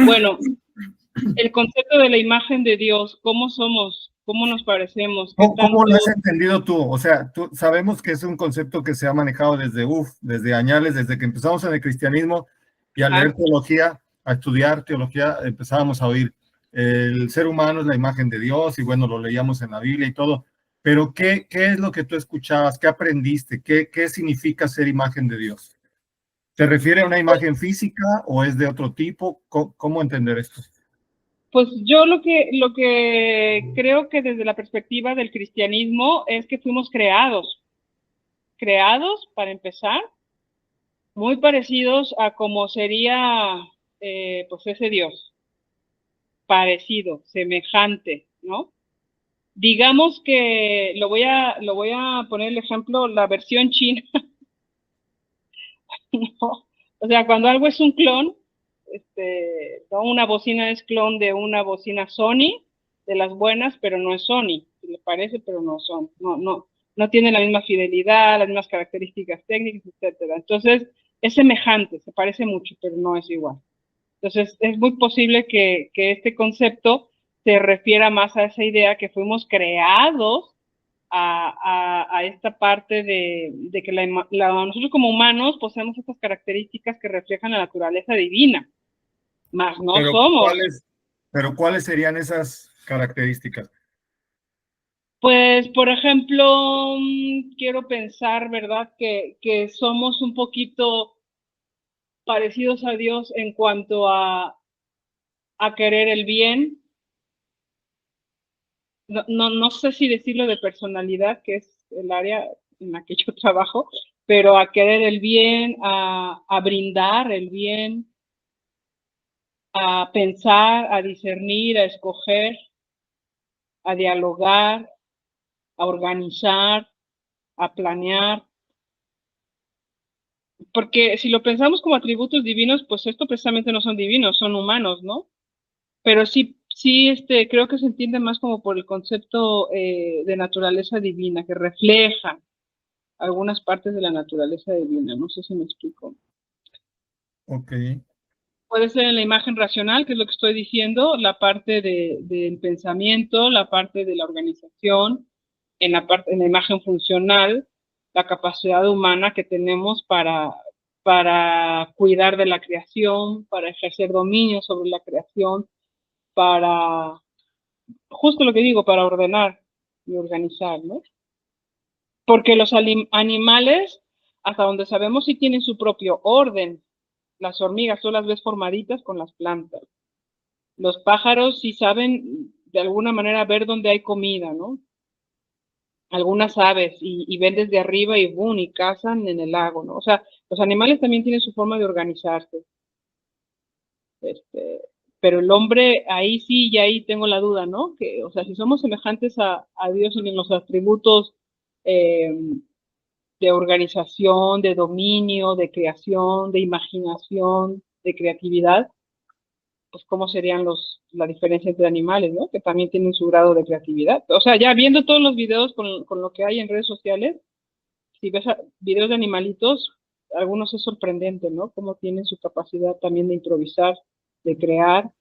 Bueno, el concepto de la imagen de Dios, ¿cómo somos? ¿Cómo nos parecemos? ¿Cómo lo has entendido tú? O sea, sabemos que es un concepto que se ha manejado desde añales, desde que empezamos en el cristianismo y al leer teología, a estudiar teología, empezábamos a oír el ser humano es la imagen de Dios y bueno, lo leíamos en la Biblia y todo. Pero ¿qué es lo que tú escuchabas? ¿Qué aprendiste? ¿Qué significa ser imagen de Dios? ¿Se refiere a una imagen física o es de otro tipo? ¿Cómo entender esto? Pues yo lo que creo que desde la perspectiva del cristianismo es que fuimos creados para empezar, muy parecidos a como sería pues ese Dios, parecido, semejante, ¿no? Digamos que lo voy a poner el ejemplo, la versión china, ¿no? O sea, cuando algo es un clon, ¿no? Una bocina es clon de una bocina Sony, de las buenas, pero no es Sony, le parece, pero no son, no tiene la misma fidelidad, las mismas características técnicas, etcétera. Entonces, es semejante, se parece mucho, pero no es igual. Entonces, es muy posible que este concepto se refiera más a esa idea que fuimos creados a esta parte de que nosotros como humanos poseemos estas características que reflejan la naturaleza divina, más no somos. Pero ¿cuáles serían esas características? Pues, por ejemplo, quiero pensar, ¿verdad?, que somos un poquito parecidos a Dios en cuanto a querer el bien. No sé si decirlo de personalidad, que es el área en la que yo trabajo, pero a querer el bien, a brindar el bien, a pensar, a discernir, a escoger, a dialogar, a organizar, a planear. Porque si lo pensamos como atributos divinos, pues esto precisamente no son divinos, son humanos, ¿no? Pero sí, creo que se entiende más como por el concepto de naturaleza divina, que refleja algunas partes de la naturaleza divina. No sé si me explico. Ok. Puede ser en la imagen racional, que es lo que estoy diciendo, la parte del pensamiento, la parte de la organización, en la imagen funcional, la capacidad humana que tenemos para cuidar de la creación, para ejercer dominio sobre la creación, justo lo que digo, para ordenar y organizar, ¿no? Porque los animales, hasta donde sabemos, sí tienen su propio orden. Las hormigas tú las ves formaditas con las plantas. Los pájaros sí saben de alguna manera ver dónde hay comida, ¿no? Algunas aves y ven desde arriba y boom, y cazan en el lago, ¿no? O sea, los animales también tienen su forma de organizarse. Pero el hombre, ahí sí, y ahí tengo la duda, ¿no? Que, o sea, si somos semejantes a Dios en los atributos de organización, de dominio, de creación, de imaginación, de creatividad, pues cómo serían la diferencia entre animales, ¿no? Que también tienen su grado de creatividad. O sea, ya viendo todos los videos con lo que hay en redes sociales, si ves videos de animalitos, algunos es sorprendente, ¿no? Cómo tienen su capacidad también de improvisar, de crear,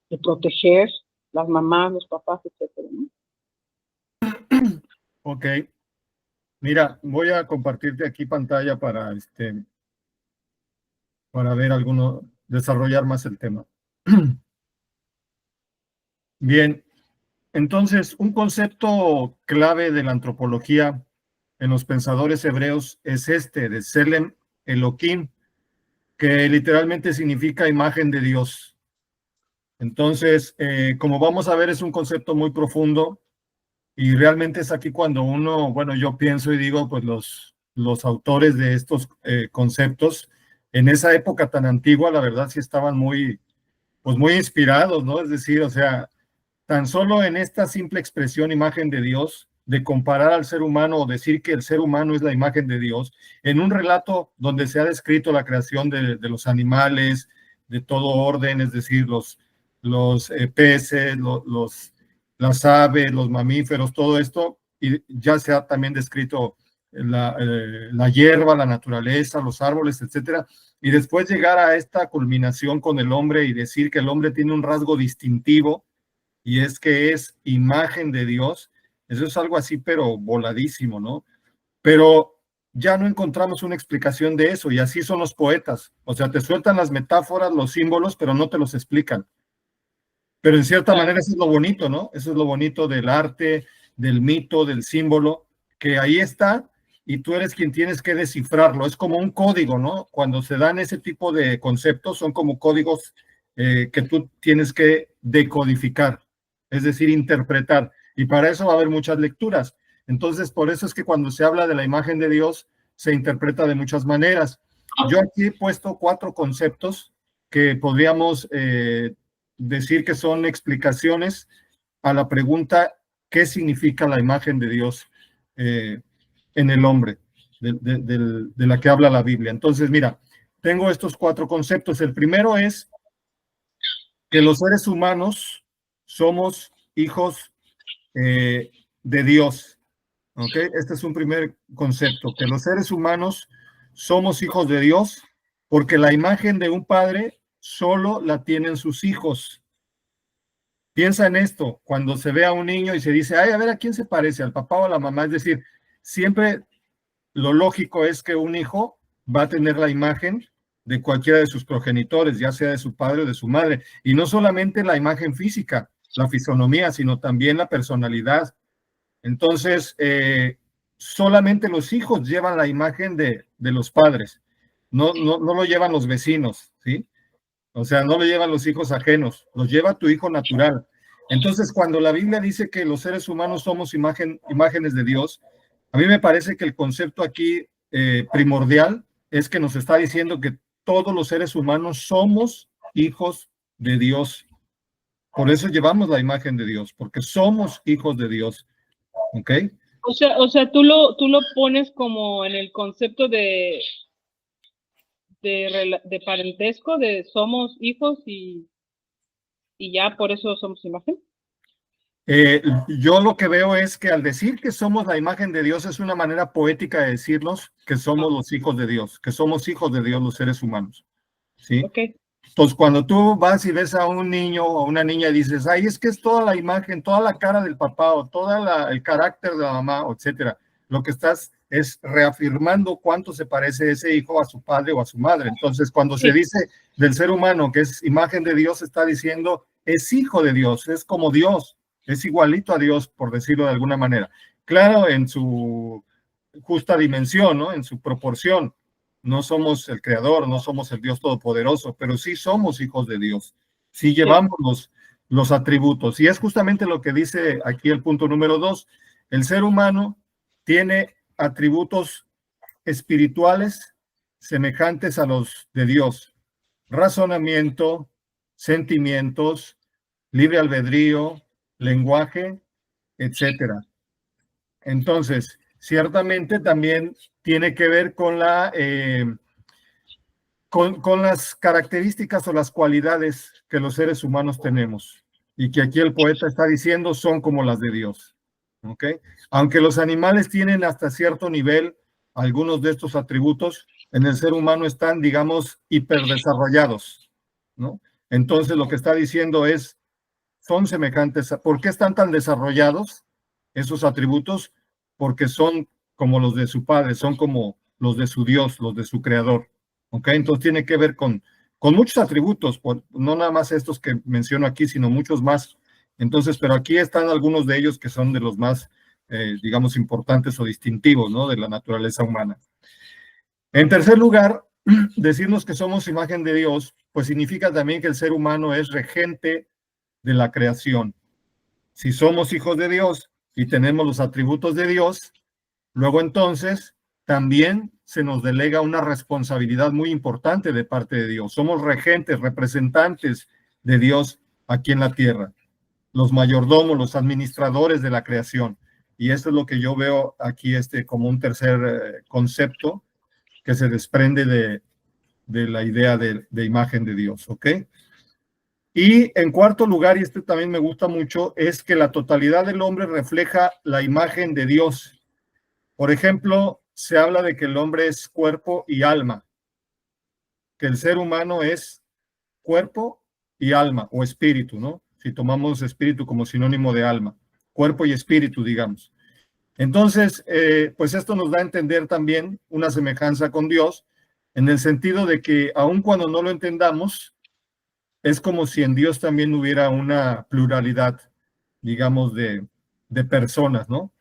de proteger, las mamás, los papás, etcétera, ¿no? Ok. Mira, voy a compartirte aquí pantalla para ver desarrollar más el tema. Bien, entonces, un concepto clave de la antropología en los pensadores hebreos es de Selem Elohim, que literalmente significa imagen de Dios. Entonces, como vamos a ver, es un concepto muy profundo y realmente es aquí cuando yo pienso y digo, pues los autores de estos conceptos, en esa época tan antigua, la verdad sí estaban muy inspirados, ¿no? Es decir, o sea, tan solo en esta simple expresión imagen de Dios, de comparar al ser humano o decir que el ser humano es la imagen de Dios, en un relato donde se ha descrito la creación de los animales, de todo orden, es decir, los peces, las aves, los mamíferos, todo esto, y ya se ha también descrito la hierba, la naturaleza, los árboles, etcétera. y después llegar a esta culminación con el hombre y decir que el hombre tiene un rasgo distintivo y es que es imagen de Dios, eso es algo así, pero voladísimo, ¿no? Pero ya no encontramos una explicación de eso y así son los poetas. O sea, te sueltan las metáforas, los símbolos, pero no te los explican. Pero en cierta manera eso es lo bonito, ¿no? Eso es lo bonito del arte, del mito, del símbolo, que ahí está y tú eres quien tienes que descifrarlo. Es como un código, ¿no? Cuando se dan ese tipo de conceptos, son como códigos que tú tienes que decodificar, es decir, interpretar. Y para eso va a haber muchas lecturas. Entonces, por eso es que cuando se habla de la imagen de Dios, se interpreta de muchas maneras. Yo aquí he puesto 4 conceptos que podríamos decir que son explicaciones a la pregunta ¿qué significa la imagen de Dios en el hombre? De la que habla la Biblia. Entonces, mira, tengo estos 4 conceptos. El primero es que los seres humanos somos hijos de Dios. ¿Ok? Este es un primer concepto, que los seres humanos somos hijos de Dios porque la imagen de un padre solo la tienen sus hijos. Piensa en esto, cuando se ve a un niño y se dice, ay, a ver, ¿a quién se parece? ¿Al papá o a la mamá? Es decir, siempre lo lógico es que un hijo va a tener la imagen de cualquiera de sus progenitores, ya sea de su padre o de su madre. Y no solamente la imagen física, la fisonomía, sino también la personalidad. Entonces, solamente los hijos llevan la imagen de los padres. No lo llevan los vecinos, ¿sí? O sea, no lo llevan los hijos ajenos, los lleva tu hijo natural. Entonces, cuando la Biblia dice que los seres humanos somos imágenes de Dios, a mí me parece que el concepto aquí primordial es que nos está diciendo que todos los seres humanos somos hijos de Dios. Por eso llevamos la imagen de Dios, porque somos hijos de Dios. ¿Ok? O sea, tú lo pones como en el concepto de parentesco, de somos hijos y ya por eso somos imagen. Yo lo que veo es que al decir que somos la imagen de Dios es una manera poética de decirnos que somos los hijos de Dios, que somos hijos de Dios los seres humanos. ¿Sí? Okay. Entonces, cuando tú vas y ves a un niño o una niña y dices, ay, es que es toda la imagen, toda la cara del papá o todo el carácter de la mamá, etcétera, lo que estás es reafirmando cuánto se parece ese hijo a su padre o a su madre. Entonces, cuando se dice del ser humano que es imagen de Dios, está diciendo es hijo de Dios, es como Dios, es igualito a Dios, por decirlo de alguna manera. Claro, en su justa dimensión, ¿no? En su proporción. No somos el creador, no somos el Dios todopoderoso, pero sí somos hijos de Dios. Sí llevamos los atributos. Y es justamente lo que dice aquí el punto número 2. El ser humano tiene atributos espirituales semejantes a los de Dios. Razonamiento, sentimientos, libre albedrío, lenguaje, etcétera. Entonces, ciertamente también tiene que ver con con las características o las cualidades que los seres humanos tenemos y que aquí el poeta está diciendo son como las de Dios. ¿Ok? Aunque los animales tienen hasta cierto nivel algunos de estos atributos, en el ser humano están, digamos, hiperdesarrollados, ¿no? Entonces lo que está diciendo es, son semejantes. ¿Por qué están tan desarrollados esos atributos? Porque son como los de su padre, son como los de su Dios, los de su creador. ¿Ok? Entonces tiene que ver con muchos atributos, no nada más estos que menciono aquí, sino muchos más. Entonces, pero aquí están algunos de ellos que son de los más, digamos, importantes o distintivos, ¿no? De la naturaleza humana. En tercer lugar, decirnos que somos imagen de Dios, pues significa también que el ser humano es regente de la creación. Si somos hijos de Dios y tenemos los atributos de Dios, luego entonces también se nos delega una responsabilidad muy importante de parte de Dios. Somos regentes, representantes de Dios aquí en la tierra, los mayordomos, los administradores de la creación. Y esto es lo que yo veo aquí como un tercer concepto que se desprende de la idea de imagen de Dios, ¿ok? Y en cuarto lugar, y este también me gusta mucho, es que la totalidad del hombre refleja la imagen de Dios. Por ejemplo, se habla de que el hombre es cuerpo y alma. que el ser humano es cuerpo y alma, o espíritu, ¿no? Si tomamos espíritu como sinónimo de alma, cuerpo y espíritu, digamos. Entonces, pues esto nos da a entender también una semejanza con Dios, en el sentido de que aun cuando no lo entendamos, es como si en Dios también hubiera una pluralidad, digamos, de personas, ¿no?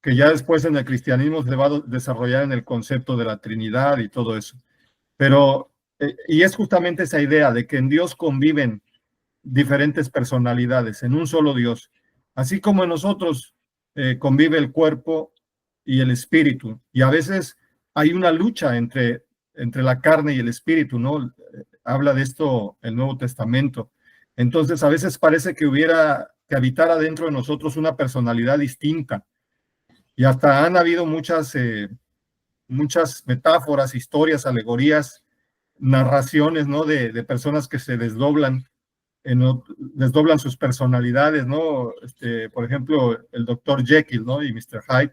Que ya después en el cristianismo se va a desarrollar en el concepto de la Trinidad y todo eso. Pero, y es justamente esa idea de que en Dios conviven diferentes personalidades, en un solo Dios. Así como en nosotros convive el cuerpo y el espíritu. Y a veces hay una lucha entre la carne y el espíritu, ¿no? Habla de esto el Nuevo Testamento. Entonces, a veces parece que que habitara dentro de nosotros una personalidad distinta. Y hasta han habido muchas metáforas, historias, alegorías, narraciones, ¿no? De personas que se desdoblan sus personalidades, ¿no? Por ejemplo, el Dr. Jekyll, ¿no? Y Mr. Hyde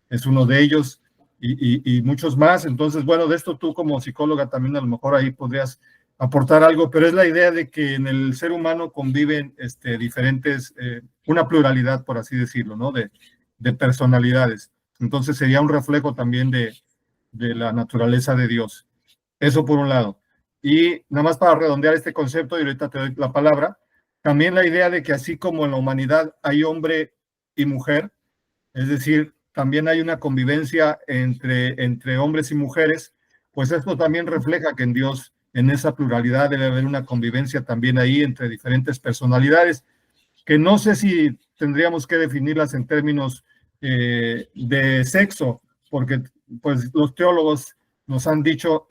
es uno de ellos y muchos más. Entonces, bueno, de esto tú como psicóloga también a lo mejor ahí podrías aportar algo, pero es la idea de que en el ser humano conviven diferentes, una pluralidad, por así decirlo, ¿no? De personalidades. Entonces sería un reflejo también de la naturaleza de Dios. Eso por un lado. Y nada más para redondear este concepto, y ahorita te doy la palabra, también la idea de que así como en la humanidad hay hombre y mujer, es decir, también hay una convivencia entre hombres y mujeres, pues esto también refleja que en Dios, en esa pluralidad, debe haber una convivencia también ahí entre diferentes personalidades, que no sé si tendríamos que definirlas en términos de sexo, porque pues los teólogos nos han dicho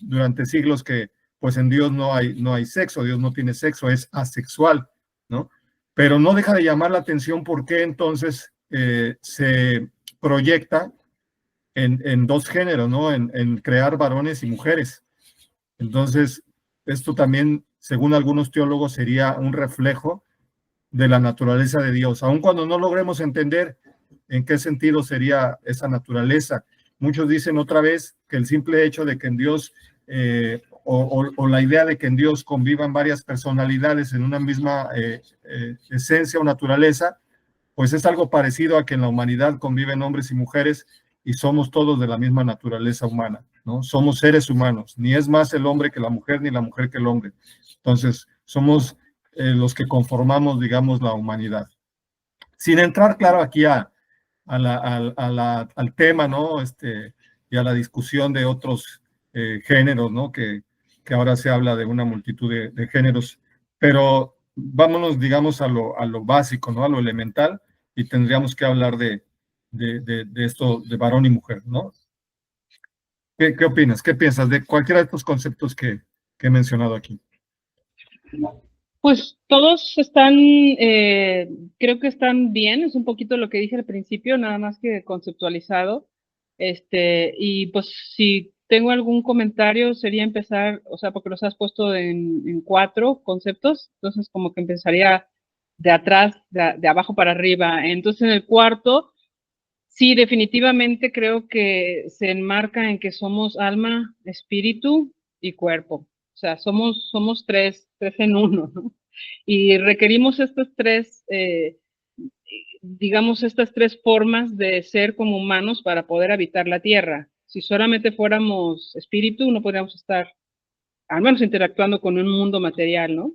durante siglos que pues en Dios no hay sexo, Dios no tiene sexo, es asexual, ¿no? Pero no deja de llamar la atención por qué entonces se proyecta en dos géneros, ¿no? En crear varones y mujeres. Entonces, esto también, según algunos teólogos, sería un reflejo de la naturaleza de Dios, aun cuando no logremos entender en qué sentido sería esa naturaleza. Muchos dicen otra vez que el simple hecho de que en Dios, o la idea de que en Dios convivan varias personalidades en una misma esencia o naturaleza, pues es algo parecido a que en la humanidad conviven hombres y mujeres y somos todos de la misma naturaleza humana, ¿no? Somos seres humanos, ni es más el hombre que la mujer, ni la mujer que el hombre. Entonces, somos los que conformamos, digamos, la humanidad. Sin entrar, claro, aquí al tema, ¿no? Y a la discusión de otros géneros, ¿no? Que ahora se habla de una multitud de géneros, pero vámonos, digamos, a lo básico, ¿no? A lo elemental, y tendríamos que hablar de esto de varón y mujer, ¿no? ¿Qué opinas? ¿Qué piensas de cualquiera de estos conceptos que he mencionado aquí? Pues todos están, creo que están bien, es un poquito lo que dije al principio, nada más que conceptualizado. Y pues si tengo algún comentario sería empezar, o sea, porque los has puesto en 4 conceptos, entonces como que empezaría de atrás, de abajo para arriba. Entonces en el cuarto, sí, definitivamente creo que se enmarca en que somos alma, espíritu y cuerpo. O sea, somos tres en uno, ¿no? Y requerimos estas tres, digamos, estas tres formas de ser como humanos para poder habitar la Tierra. Si solamente fuéramos espíritu, no podríamos estar, al menos interactuando con un mundo material, ¿no?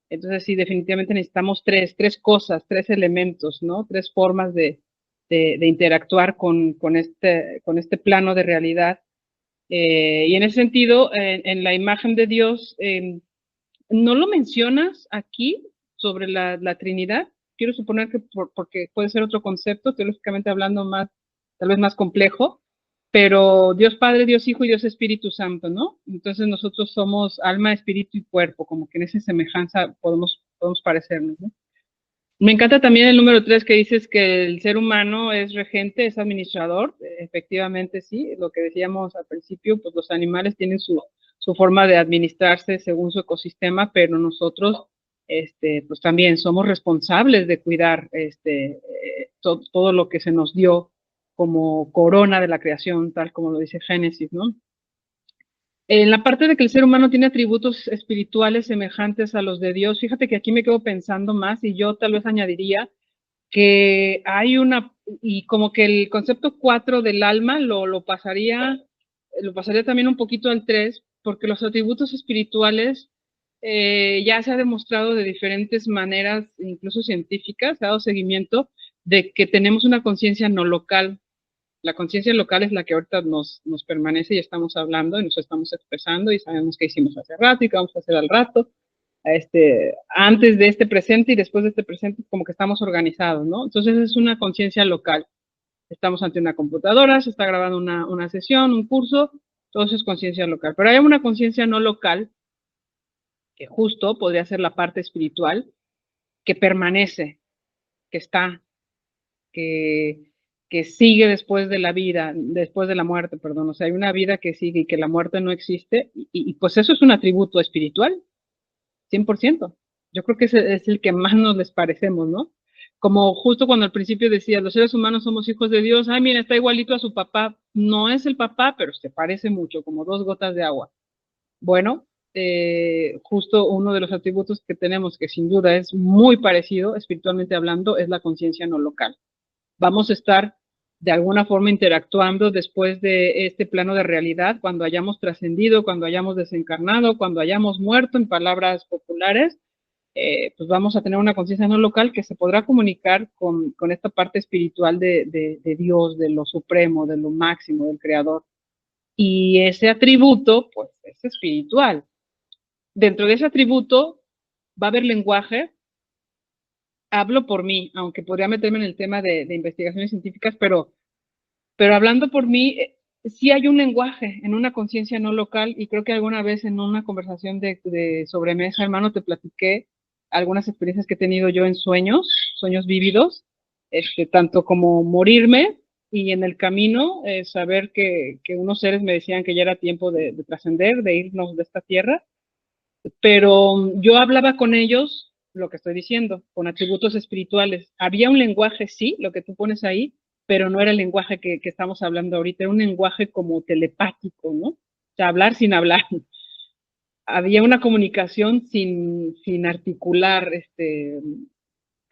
Entonces, sí, definitivamente necesitamos tres cosas, 3 elementos, ¿no? 3 formas de interactuar con este plano de realidad. Y en ese sentido, en la imagen de Dios, no lo mencionas aquí sobre la Trinidad. Quiero suponer que porque puede ser otro concepto, teológicamente hablando más, tal vez más complejo, pero Dios Padre, Dios Hijo y Dios Espíritu Santo, ¿no? Entonces nosotros somos alma, espíritu y cuerpo, como que en esa semejanza podemos parecernos, ¿no? Me encanta también el número 3 que dices que el ser humano es regente, es administrador. Efectivamente, sí, lo que decíamos al principio, pues los animales tienen su forma de administrarse según su ecosistema, pero nosotros, pues también somos responsables de cuidar todo lo que se nos dio como corona de la creación, tal como lo dice Génesis, ¿no? En la parte de que el ser humano tiene atributos espirituales semejantes a los de Dios, fíjate que aquí me quedo pensando más y yo tal vez añadiría que hay y como que el concepto 4 del alma lo pasaría también un poquito al 3, porque los atributos espirituales ya se ha demostrado de diferentes maneras, incluso científicas, se ha dado seguimiento de que tenemos una conciencia no local. La conciencia local es la que ahorita nos permanece y estamos hablando y nos estamos expresando y sabemos qué hicimos hace rato y qué vamos a hacer al rato. Antes de este presente y después de este presente, como que estamos organizados, ¿no? Entonces es una conciencia local. Estamos ante una computadora, se está grabando una sesión, un curso, todo eso es conciencia local. Pero hay una conciencia no local, que justo podría ser la parte espiritual, que permanece, que está, que sigue después de la vida, después de la muerte, perdón. O sea, hay una vida que sigue y que la muerte no existe, y pues eso es un atributo espiritual, 100%. Yo creo que ese es el que más nos les parecemos, ¿no? Como justo cuando al principio decía, los seres humanos somos hijos de Dios, ay, mira, está igualito a su papá. No es el papá, pero se parece mucho, como 2 gotas de agua. Bueno, justo uno de los atributos que tenemos, que sin duda es muy parecido, espiritualmente hablando, es la conciencia no local. Vamos a estar de alguna forma interactuando después de este plano de realidad, cuando hayamos trascendido, cuando hayamos desencarnado, cuando hayamos muerto, en palabras populares, pues vamos a tener una conciencia no local que se podrá comunicar con esta parte espiritual de Dios, de lo supremo, de lo máximo, del creador. Y ese atributo, pues, es espiritual. Dentro de ese atributo va a haber lenguaje. Hablo por mí, aunque podría meterme en el tema de investigaciones científicas, pero hablando por mí, sí hay un lenguaje en una conciencia no local, y creo que alguna vez en una conversación de sobremesa, hermano, te platiqué algunas experiencias que he tenido yo en sueños vívidos, tanto como morirme y en el camino saber que unos seres me decían que ya era tiempo de trascender, de irnos de esta tierra, pero yo hablaba con ellos, lo que estoy diciendo, con atributos espirituales. Había un lenguaje, sí, lo que tú pones ahí, pero no era el lenguaje que estamos hablando ahorita, era un lenguaje como telepático, ¿no? O sea, hablar sin hablar. Había una comunicación sin articular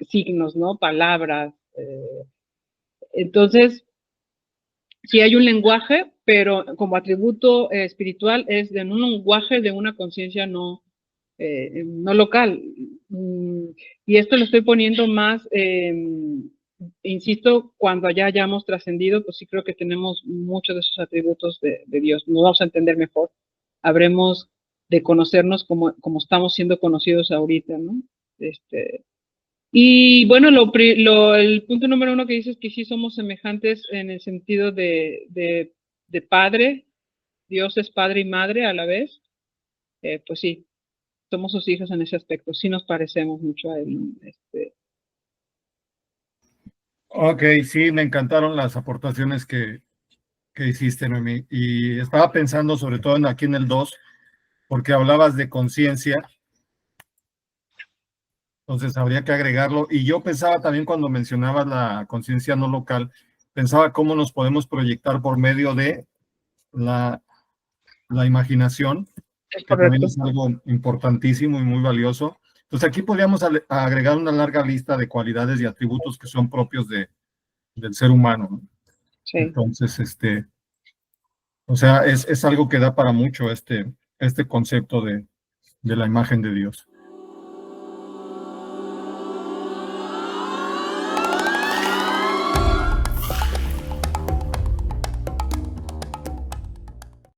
signos, ¿no? Palabras. Entonces, sí hay un lenguaje, pero como atributo espiritual es de un lenguaje de una conciencia no local. Y esto lo estoy poniendo más, insisto, cuando ya hayamos trascendido, pues sí creo que tenemos muchos de esos atributos de Dios. Nos vamos a entender mejor. Habremos de conocernos como estamos siendo conocidos ahorita, ¿no? Y bueno, el punto número 1 que dices que sí somos semejantes en el sentido de padre. Dios es padre y madre a la vez. Pues sí, somos sus hijos en ese aspecto, sí nos parecemos mucho a él. Ok, sí, me encantaron las aportaciones que hiciste, Noemí. Y estaba pensando sobre todo aquí en el 2, porque hablabas de conciencia, entonces habría que agregarlo. Y yo pensaba también cuando mencionabas la conciencia no local, pensaba cómo nos podemos proyectar por medio de la imaginación, Es que también correcto. es algo importantísimo y muy valioso. Entonces aquí podríamos agregar una larga lista de cualidades y atributos que son propios del ser humano, ¿no? Sí. Entonces, o sea, es algo que da para mucho este concepto de la imagen de Dios.